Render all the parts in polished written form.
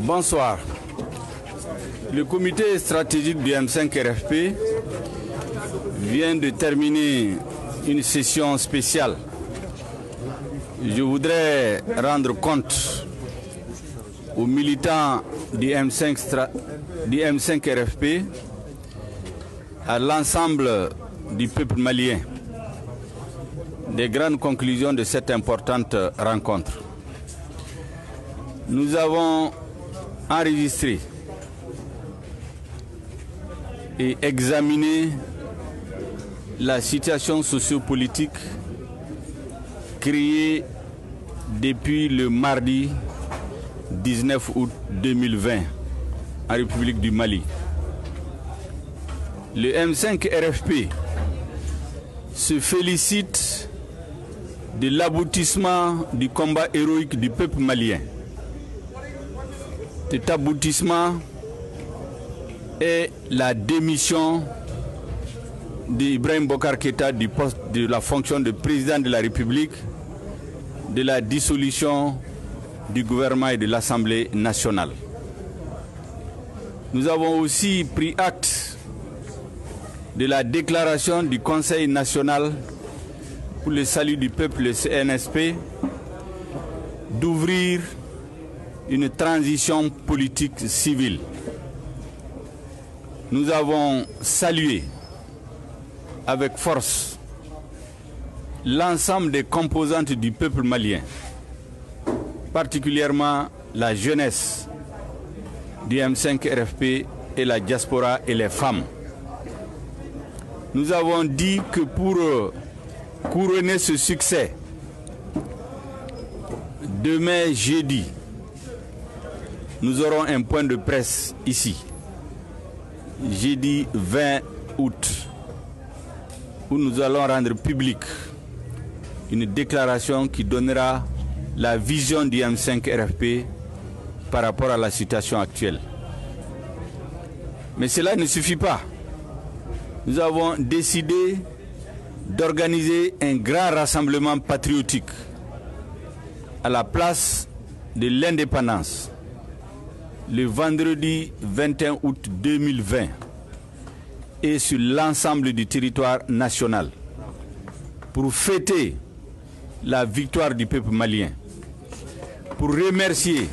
Bonsoir. Le comité stratégique du M5-RFP vient de terminer une session spéciale. Je voudrais rendre compte aux militants du M5-RFP, à l'ensemble du peuple malien, des grandes conclusions de cette importante rencontre. Nous avons enregistré et examiné la situation sociopolitique créée depuis le mardi 19 août 2020 en République du Mali. Le M5-RFP se félicite de l'aboutissement du combat héroïque du peuple malien. Cet aboutissement est la démission d'Ibrahim Boubacar Keïta du poste de la fonction de président de la République, de la dissolution du gouvernement et de l'Assemblée nationale. Nous avons aussi pris acte de la déclaration du Conseil national pour le salut du peuple, le CNSP, d'ouvrir une transition politique civile. Nous avons salué avec force l'ensemble des composantes du peuple malien, particulièrement la jeunesse du M5-RFP et la diaspora et les femmes. Nous avons dit que pour couronner ce succès, demain jeudi, nous aurons un point de presse ici, jeudi 20 août, où nous allons rendre public une déclaration qui donnera la vision du M5-RFP par rapport à la situation actuelle. Mais cela ne suffit pas. Nous avons décidé d'organiser un grand rassemblement patriotique à la place de l'indépendance le vendredi 21 août 2020 et sur l'ensemble du territoire national pour fêter la victoire du peuple malien, pour remercier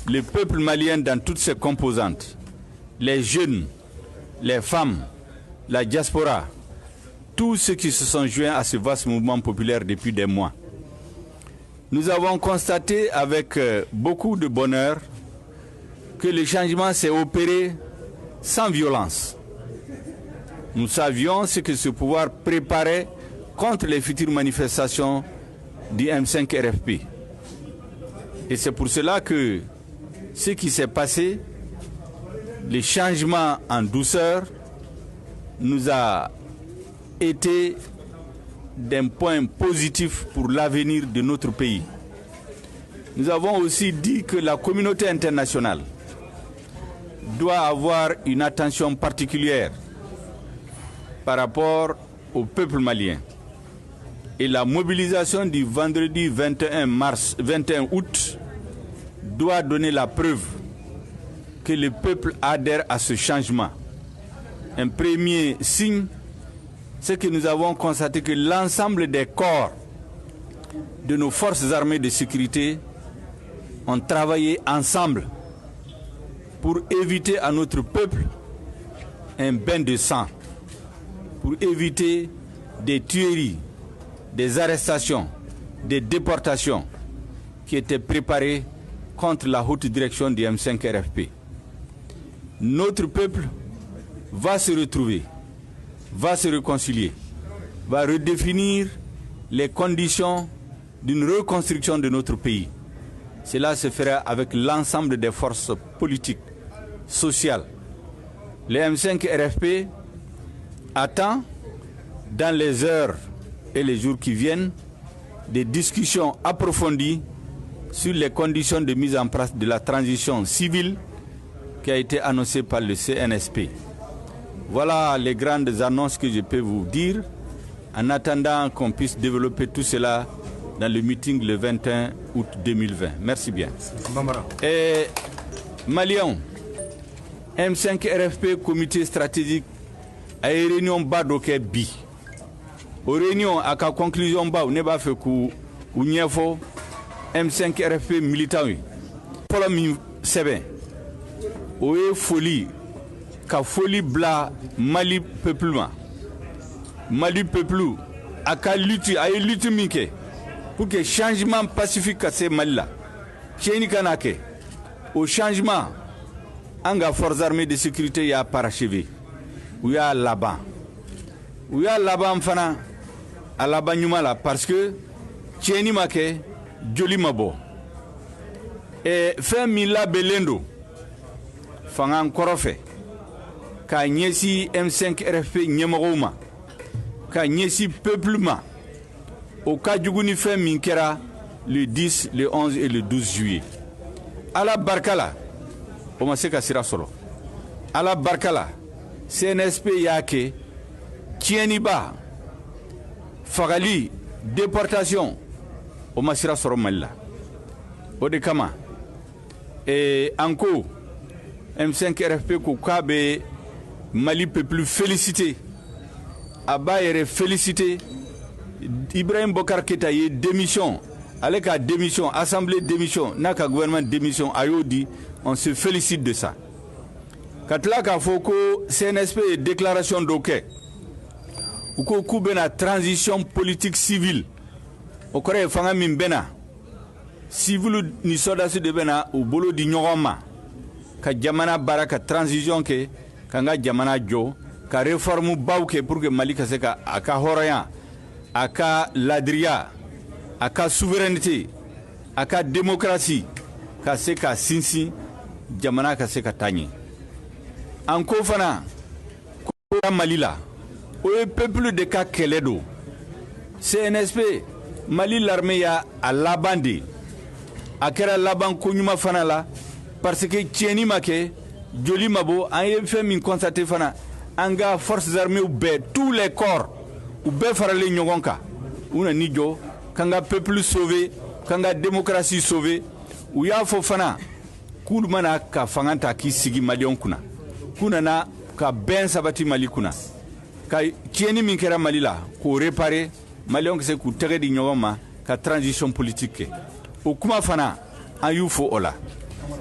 le peuple malien dans toutes ses composantes, les jeunes, les femmes, la diaspora, tous ceux qui se sont joints à ce vaste mouvement populaire depuis des mois. Nous avons constaté avec beaucoup de bonheur que le changement s'est opéré sans violence. Nous savions ce que ce pouvoir préparait contre les futures manifestations du M5-RFP. Et c'est pour cela que ce qui s'est passé, les changements en douceur, nous a été d'un point positif pour l'avenir de notre pays. Nous avons aussi dit que la communauté internationale doit avoir une attention particulière par rapport au peuple malien. Et la mobilisation du vendredi 21 août doit donner la preuve que le peuple adhère à ce changement. Un premier signe, c'est que nous avons constaté que l'ensemble des corps de nos forces armées de sécurité ont travaillé ensemble pour éviter à notre peuple un bain de sang, pour éviter des tueries, des arrestations, des déportations qui étaient préparées contre la haute direction du M5-RFP. Notre peuple va se retrouver, va se réconcilier, va redéfinir les conditions d'une reconstruction de notre pays. Cela se fera avec l'ensemble des forces politiques, sociales. Le M5-RFP attend, dans les heures et les jours qui viennent, des discussions approfondies sur les conditions de mise en place de la transition civile qui a été annoncée par le CNSP. Voilà les grandes annonces que je peux vous dire, en attendant qu'on puisse développer tout cela dans le meeting le 21 août 2020. Merci bien. Et Maliens, M5 RFP comité stratégique a réunion badoke bi. Au réunion à la conclusion ba ne ba fait ku unyefo M5 RFP militant pour la mi sebe. Oye folie ka folie bla Mali peuplement. Mali peuple a ka lutte a lutte minke pour que changement pacifique à ces Mali là. Tieni kanake au changement anga forces armées de sécurité ya parachevé. Ou ya là-bas. Ou ya là-bas fana à la banyuma parce que tieni make joli mabo. Et fait mila belendo fangan korofe ka nyesi M5 RFP nyemogoma ka nyesi peuplement au cas du fait minkera le 10, le 11 et le 12 juillet. À la Barkala, on m'a seka sira solo. À la Barkala, CNSP yake, Tieniba, Fagali, déportation, on m'a sira solo Malila. Odekama, et Anko, M5 RFP Koukabe, Mali peut plus féliciter. Abba est félicité. Ibrahim Bokar Keita y démission. Avec la démission, assemblée démission, naka gouvernement démission, Ayodi, on se félicite de ça. Quand là, il faut que CNSP ait déclaration d'OK, ou que la transition politique civile, au Corée, Fanga Mimbena, si vous ni soldats de Bena, ou bolo di Nyoroma, ka Jamana Baraka transition ke, Kanga Jamana Jo, ka réforme Bauke pour que Mali Kaseka, aka Horayan, aka Ladria, aka souveraineté, aka démocratie, ka se ka sinsi, jamana ka se ka tanye. Anko fana, ko Malila, o peuple de ka keledo. CNSP, Mali l'armée ya a labandi, a kera laban konyuma fana la, parce que tieni make, joli mabo, an ye fait min constaté fana, anga forces armées ou be, tous les corps, ou be farale nyogonka, una nijo, kanga peuple sauvé, kanga démocratie sauvée, ou ya fofana, kulmana ka fanganta ki sigi malion kuna. Kuna na ka ben sabati mali kuna. Ka tieni minkera mali la, ko réparer, malion kese ku tere di nyogoma, ka transition politique. Ou kuma fana, an yu fo ola.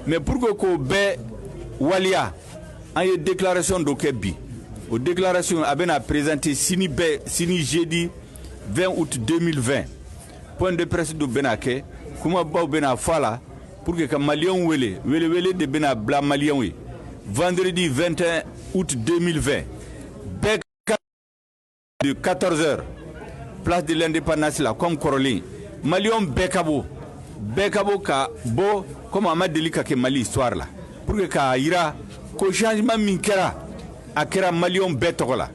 Mais pour que ko be walia, an ye déclaration d'Okebi. Aux déclarations a présenté sini jeudi 20 août 2020. Point de presse de Benake, comment Bao Bena Fala, pour que Malion Wele de Bena Bla Malion. Vendredi 21 août 2020, Bec de 14h, place de l'indépendance là, comme Corolin. Malion Bekabo ka bo, comme Amad Delika ke Mali histoire là. Pour que ira, qu'au changement minkera, a kera Malion Betola.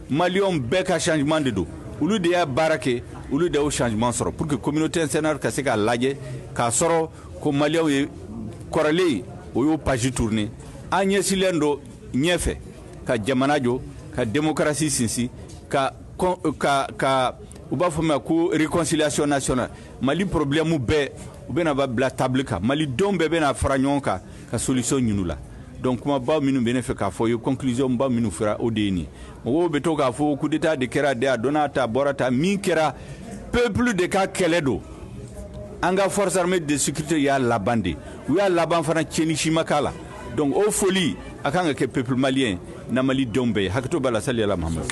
Malion Beka changement de dos. Ou lui de barake, ou lui de changement sort. Pour que la communauté internationale ka se ka laje, ka soro, ko Malion ye korale, ou yo page tourné. Agnès Silendo, nyefe, ka jamanajo, ka démocratie sinsi, ka ubafome ko réconciliation nationale. Mali problème ou be, ou ben aba bla table ka. Mali dombe ben a fragnon ka solution nyunula. Donc ma ba minu benefe ka fo yo conclusion ba minu fera odeni. Mo beto ka fo coup d'état de kera de donata borata min kera peuple de ka keledo. Anga force armée de sécurité ya la bande. Ou ya la ban fana tcheni makala. Donc au folie akanga ke peuple malien na Mali dombe hakto bala sali ala Muhammad.